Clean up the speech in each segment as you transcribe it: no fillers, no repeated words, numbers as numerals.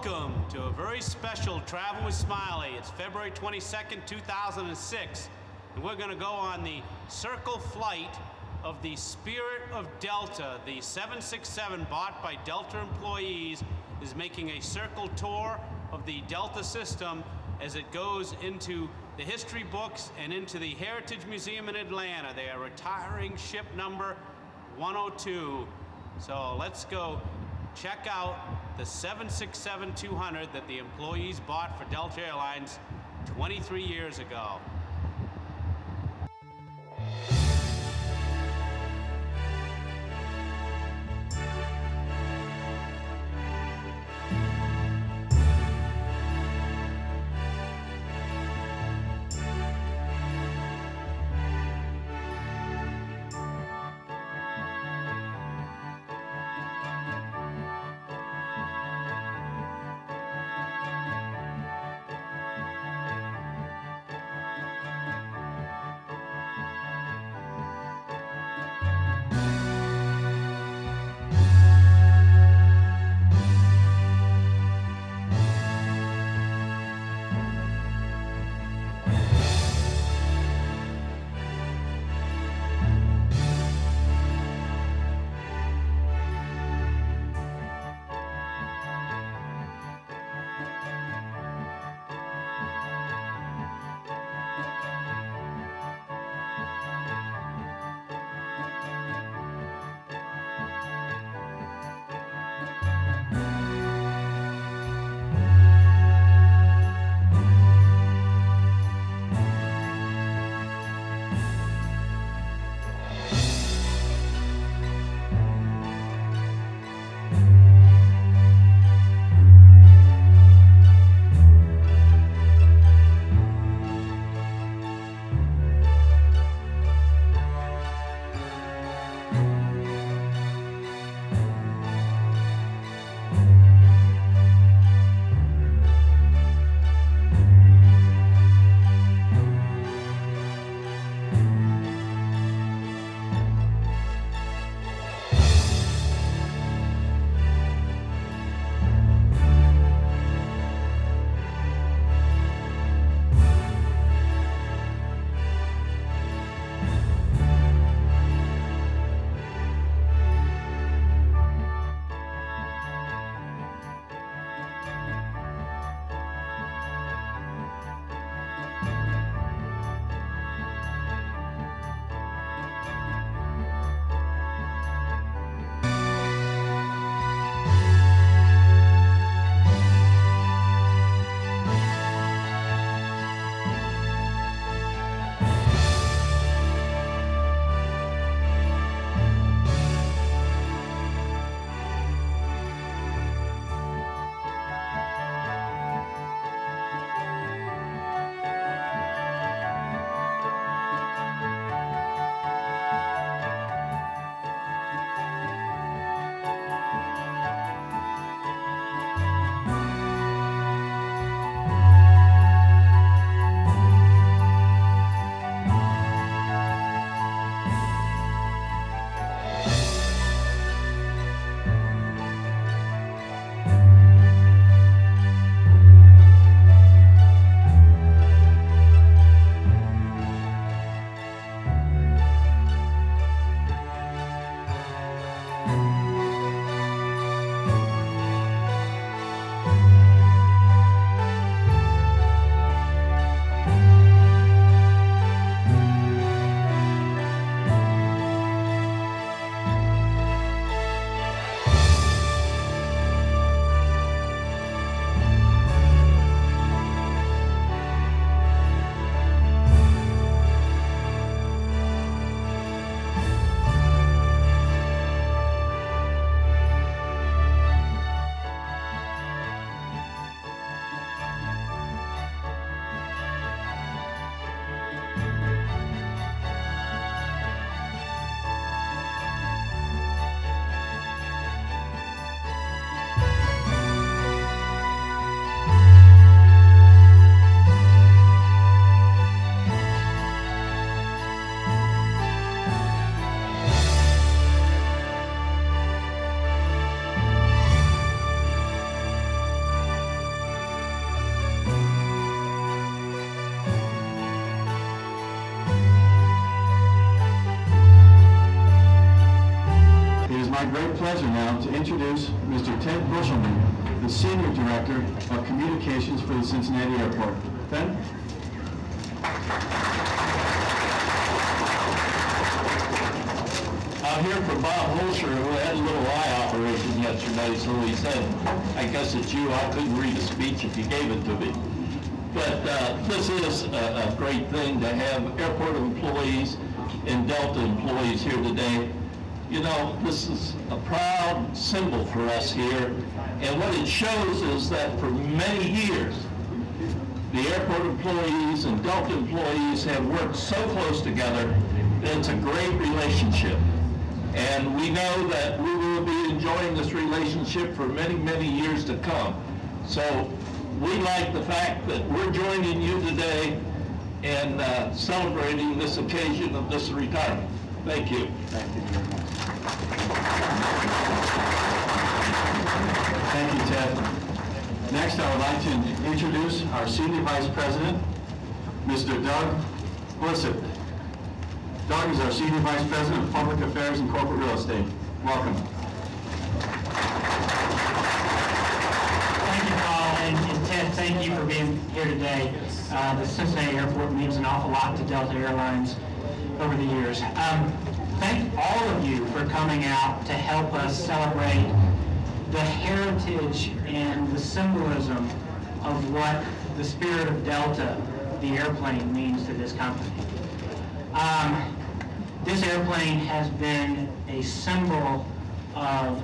Welcome to a very special Travel with Smiley. It's February 22nd, 2006, and we're going to go on the Circle flight of the Spirit of Delta. The 767 bought by Delta employees is making a Circle tour of the Delta system as it goes into the history books and into the Heritage Museum in Atlanta. They are retiring ship number 102. So let's go check out the 767-200 that the employees bought for Delta Airlines 23 years ago. great pleasure now to introduce Mr. Ted Bushelman, the Senior Director of Communications for the Cincinnati Airport. Ted? I'm here for Bob Holscher, who had a little eye operation yesterday, so he said, I guess it's you, I couldn't read a speech if you gave it to me. But this is a great thing to have airport employees and Delta employees here today. You know, this is a proud symbol for us here, and what it shows is that for many years, the airport employees and Delta employees have worked so close together that it's a great relationship. And we know that we will be enjoying this relationship for many, many years to come. So we like the fact that we're joining you today and celebrating this occasion of this retirement. Thank you. Thank you very much. Thank you, Ted. Next, I would like to introduce our Senior Vice President, Mr. Doug Blissett. Doug is our Senior Vice President of Public Affairs and Corporate Real Estate. Welcome. Thank you, Paul, and Ted, thank you for being here today. The Cincinnati Airport means an awful lot to Delta Airlines over the years. Thank all of you for coming out to help us celebrate the heritage and the symbolism of what the spirit of Delta, the airplane, means to this company. This airplane has been a symbol of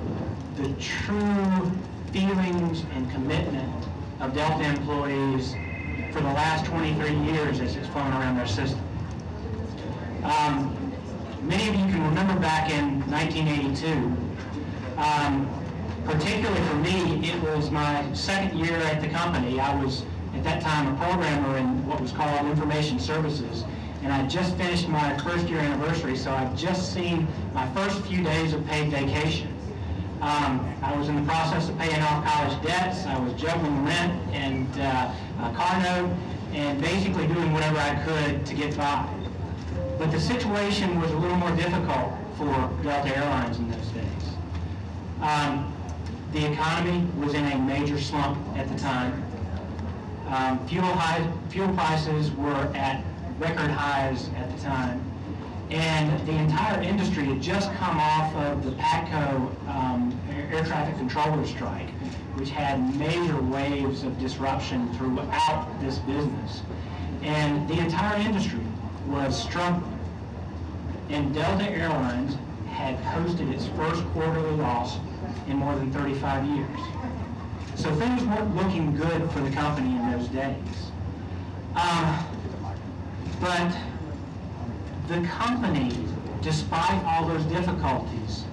the true feelings and commitment of Delta employees for the last 23 years as it's flown around their system. Many of you can remember back in 1982, particularly for me, it was my second year at the company. I was, at that time, a programmer in what was called information services. And I just finished my first year anniversary, so I've just seen my first few days of paid vacation. I was in the process of paying off college debts. I was juggling rent and a car note, and basically doing whatever I could to get by. But the situation was a little more difficult for Delta Airlines in those days. The economy was in a major slump at the time. Fuel prices were at record highs at the time, and the entire industry had just come off of the PATCO air traffic controller strike, which had major waves of disruption throughout this business, and the entire industry was struggling. And Delta Airlines had posted its first quarterly loss in more than 35 years. So things weren't looking good for the company in those days. But the company, despite all those difficulties,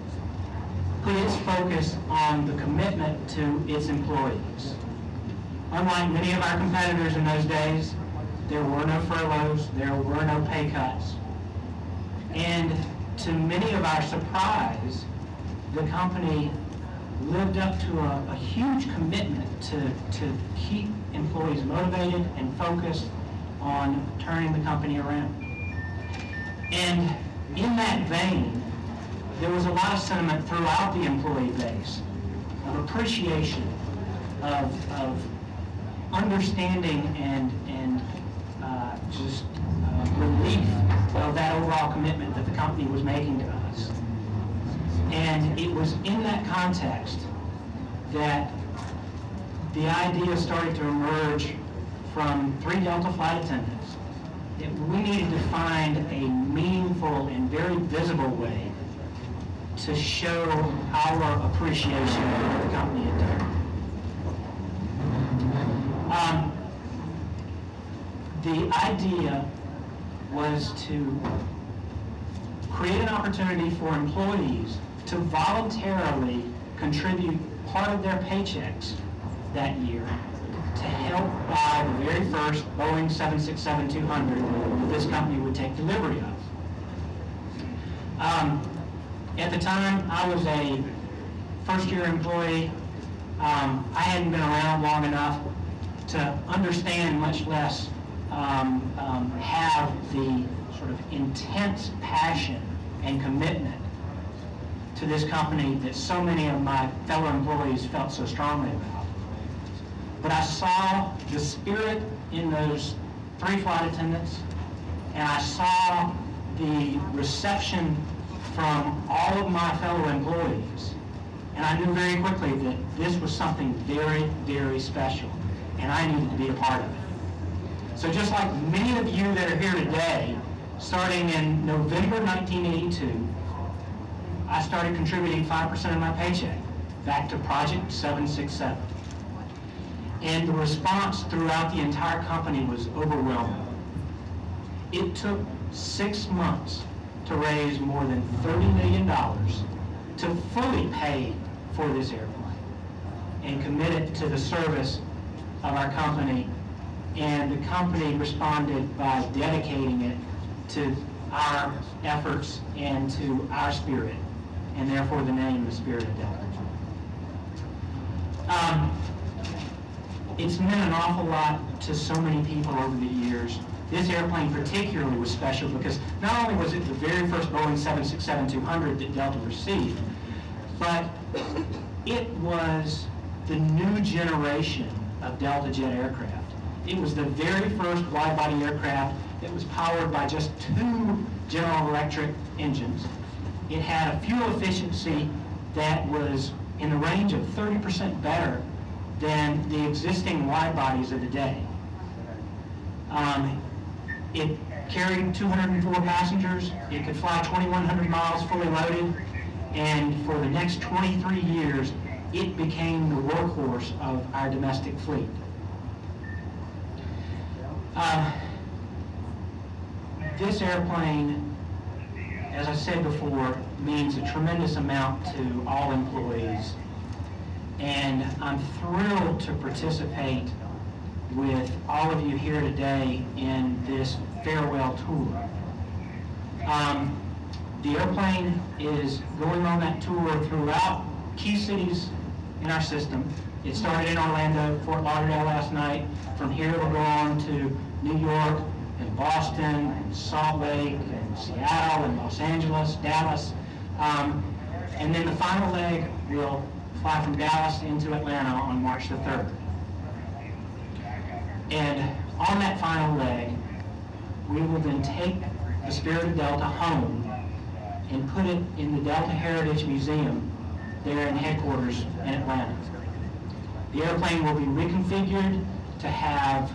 put its focus on the commitment to its employees. Unlike many of our competitors in those days, there were no furloughs, there were no pay cuts. And to many of our surprise, the company lived up to a huge commitment to keep employees motivated and focused on turning the company around. And in that vein, there was a lot of sentiment throughout the employee base of appreciation, of understanding and just relief of that overall commitment that the company was making to us. And it was in that context that the idea started to emerge from 3 Delta flight attendants that we needed to find a meaningful and very visible way to show our appreciation of what the company had done. The idea was to create an opportunity for employees to voluntarily contribute part of their paychecks that year to help buy the very first Boeing 767-200 that this company would take delivery of. At the time, I was a first-year employee. I hadn't been around long enough to understand, much less have the sort of intense passion and commitment to this company that so many of my fellow employees felt so strongly about. But I saw the spirit in those 3 flight attendants, and I saw the reception from all of my fellow employees. And I knew very quickly that this was something very, very special, and I needed to be a part of it. So just like many of you that are here today, starting in November 1982, I started contributing 5% of my paycheck back to Project 767. And the response throughout the entire company was overwhelming. It took 6 months to raise more than $30 million to fully pay for this airplane and commit it to the service of our company. And the company responded by dedicating it to our efforts and to our spirit, and therefore the name, the Spirit of Delta. It's meant an awful lot to so many people over the years. This airplane particularly was special because not only was it the very first Boeing 767-200 that Delta received, but it was the new generation of Delta jet aircraft. It was the very first wide-body aircraft that was powered by just 2 General Electric engines. It had a fuel efficiency that was in the range of 30% better than the existing wide-bodies of the day. It carried 204 passengers. It could fly 2,100 miles fully loaded. And for the next 23 years, it became the workhorse of our domestic fleet. This airplane, as I said before, means a tremendous amount to all employees. And I'm thrilled to participate with all of you here today in this farewell tour. The airplane is going on that tour throughout key cities in our system. It started in Orlando, Fort Lauderdale last night. From here we'll go on to New York and Boston and Salt Lake and Seattle and Los Angeles, Dallas. And then the final leg will fly from Dallas into Atlanta on March the 3rd. And on that final leg, we will then take the Spirit of Delta home and put it in the Delta Heritage Museum there in headquarters in Atlanta. The airplane will be reconfigured to have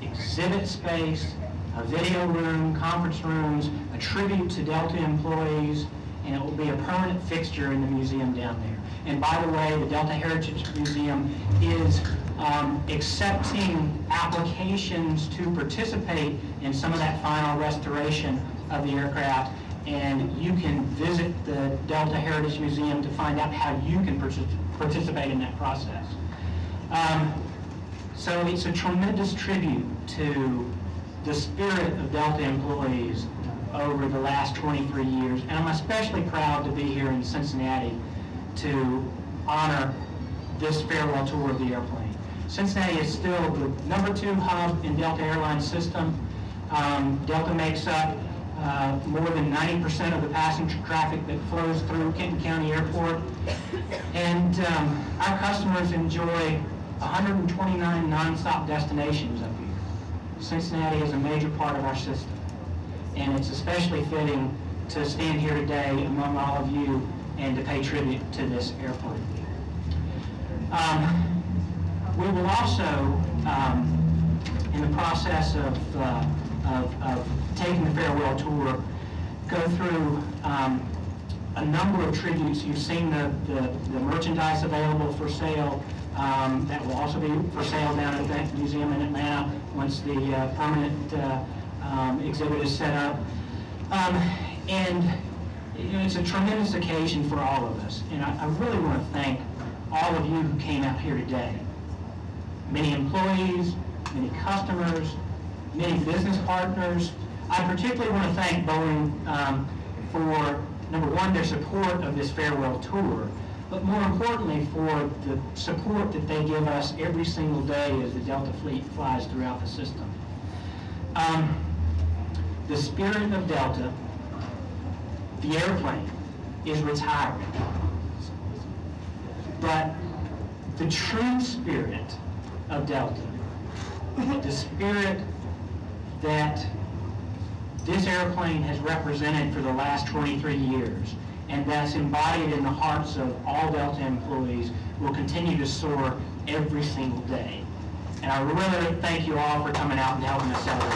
exhibit space, a video room, conference rooms, a tribute to Delta employees, and it will be a permanent fixture in the museum down there. And by the way, the Delta Heritage Museum is accepting applications to participate in some of that final restoration of the aircraft, and you can visit the Delta Heritage Museum to find out how you can participate in that process. So it's a tremendous tribute to the spirit of Delta employees over the last 23 years, and I'm especially proud to be here in Cincinnati to honor this farewell tour of the airplane. Cincinnati is still the #2 hub in Delta Airlines system. Delta makes up more than 90% of the passenger traffic that flows through Kenton County Airport. And our customers enjoy 129 nonstop destinations up here. Cincinnati is a major part of our system. And it's especially fitting to stand here today among all of you and to pay tribute to this airplane. We will also, in the process of taking the farewell tour, go through a number of tributes. You've seen the merchandise available for sale. That will also be for sale down at the museum in Atlanta once the permanent exhibit is set up. And you know, it's a tremendous occasion for all of us. And I really want to thank all of you who came out here today. Many employees, many customers, many business partners. I particularly want to thank Boeing for, number one, their support of this farewell tour, but more importantly for the support that they give us every single day as the Delta fleet flies throughout the system. The Spirit of Delta, the airplane, is retiring. But the true spirit of Delta, the spirit that this airplane has represented for the last 23 years, and that's embodied in the hearts of all Delta employees, will continue to soar every single day. And I really thank you all for coming out and helping us celebrate.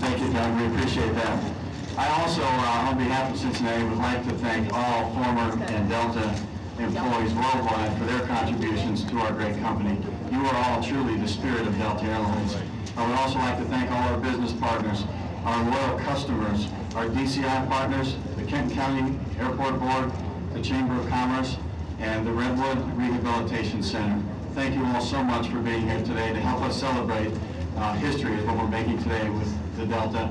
Thank you, Doug. We appreciate that. I also, on behalf of Cincinnati, would like to thank all former and Delta employees worldwide for their contributions to our great company. You are all truly the spirit of Delta Airlines. I would also like to thank all our business partners, our loyal customers, our DCI partners, the Kenton County Airport Board, the Chamber of Commerce, and the Redwood Rehabilitation Center. Thank you all so much for being here today to help us celebrate history is what we're making today with the Delta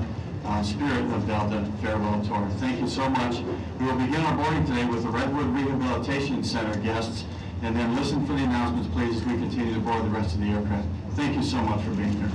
Spirit of Delta Farewell Tour. Thank you so much. We will begin our boarding today with the Redwood Rehabilitation Center guests, and then listen for the announcements, please, as we continue to board the rest of the aircraft. Thank you so much for being here.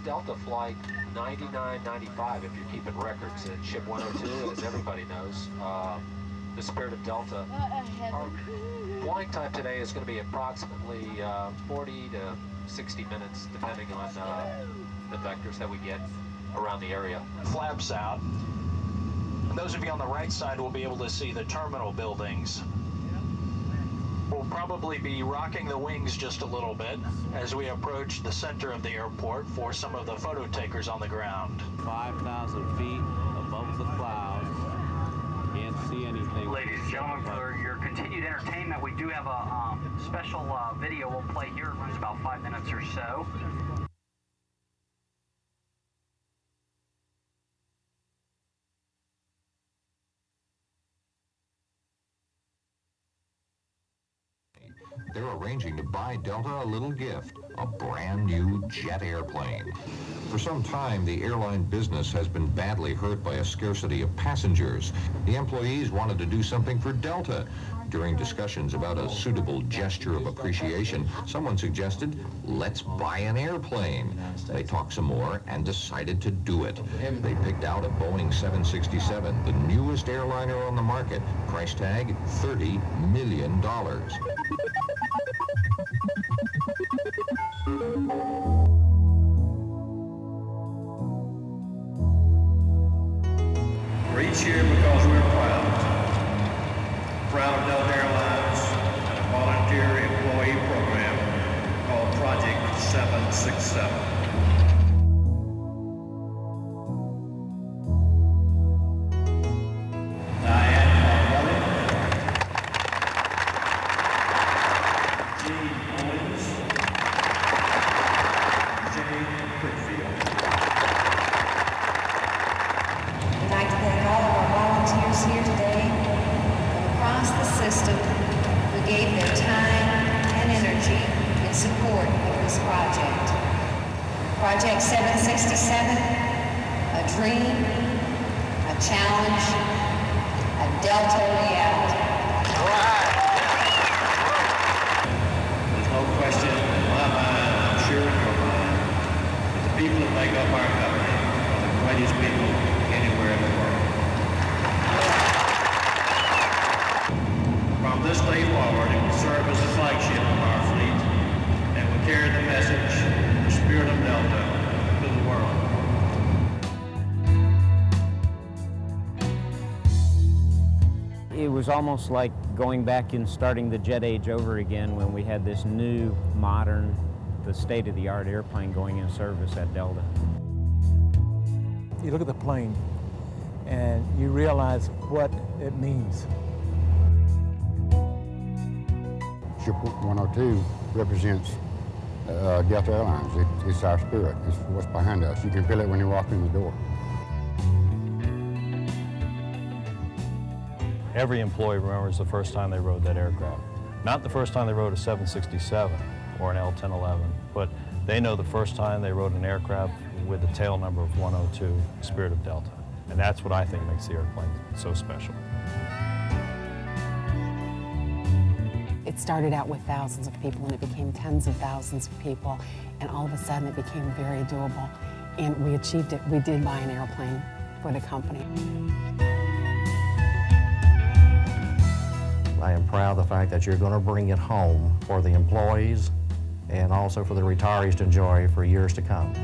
Delta Flight 9995, if you're keeping records, at Ship 102, as everybody knows, the Spirit of Delta. Our flying time today is going to be approximately 40 to 60 minutes, depending on the vectors that we get around the area. Flaps out. And those of you on the right side will be able to see the terminal buildings. We'll probably be rocking the wings just a little bit as we approach the center of the airport for some of the photo takers on the ground. 5,000 feet above the clouds. Can't see anything. Ladies and gentlemen, for your continued entertainment, we do have a special video we'll play here. It runs about 5 minutes or so. They're arranging to buy Delta a little gift, a brand new jet airplane. For some time, the airline business has been badly hurt by a scarcity of passengers. The employees wanted to do something for Delta. During discussions about a suitable gesture of appreciation, someone suggested, let's buy an airplane. They talked some more and decided to do it. They picked out a Boeing 767, the newest airliner on the market. Price tag, $30 million. We're each here because we're proud. Proud of Delta Airlines and a volunteer employee program called Project 767. Project 767, a dream, a challenge, a Delta reality. There's no question in my mind, I'm sure in your mind, that the people that make up our company are the greatest people anywhere in the world. From this day forward, it will serve as the flagship of our fleet and will carry the message, the spirit of Delta, to the world. It was was almost like going back and starting the jet age over again when we had this new, modern, the state-of-the-art airplane going in service at Delta. You look at the plane and you realize what it means. Ship 102 represents Delta Airlines. It's our spirit. It's what's behind us. You can feel it when you walk in the door. Every employee remembers the first time they rode that aircraft. Not the first time they rode a 767 or an L-1011, but they know the first time they rode an aircraft with the tail number of 102, Spirit of Delta. And that's what I think makes the airplane so special. It started out with thousands of people and it became tens of thousands of people, and all of a sudden it became very doable. And we achieved it. We did buy an airplane for the company. I am proud of the fact that you're going to bring it home for the employees and also for the retirees to enjoy for years to come.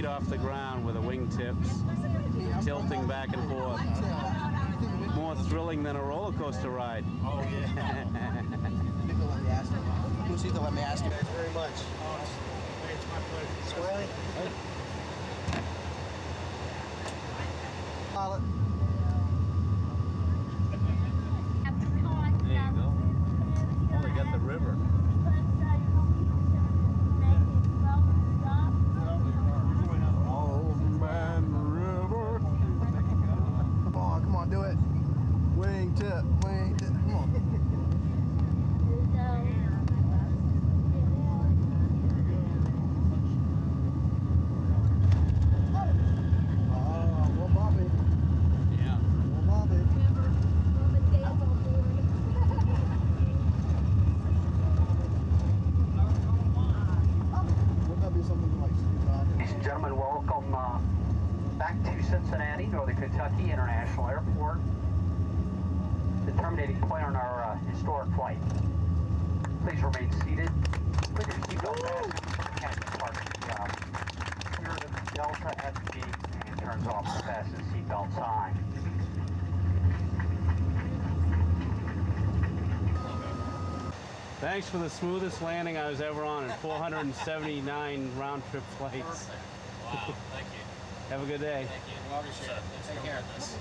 Off the ground with the wingtips tilting back and forth. More thrilling than a roller coaster ride. Oh, yeah. Lucita, let me ask you guys very much. It's my pleasure. Swelly? Pilot. There you go. Oh, they got the river. Do it. Wingtip, wingtip. Come on. Well, Bobby. Yeah. Well, Bobby. Wouldn't that be something like Ladies and gentlemen, welcome back to Cincinnati, Northern Kentucky International Airport. The terminating point on our historic flight. Please remain seated. Put your seatbelt fastened for the captain departure. Spirit of Delta at the gate and turns off the fasten seatbelt sign. Thanks for the smoothest landing I was ever on in 479 round-trip flights. Wow, thank you. Have a good day. Thank you. Well, sure. Take care of this.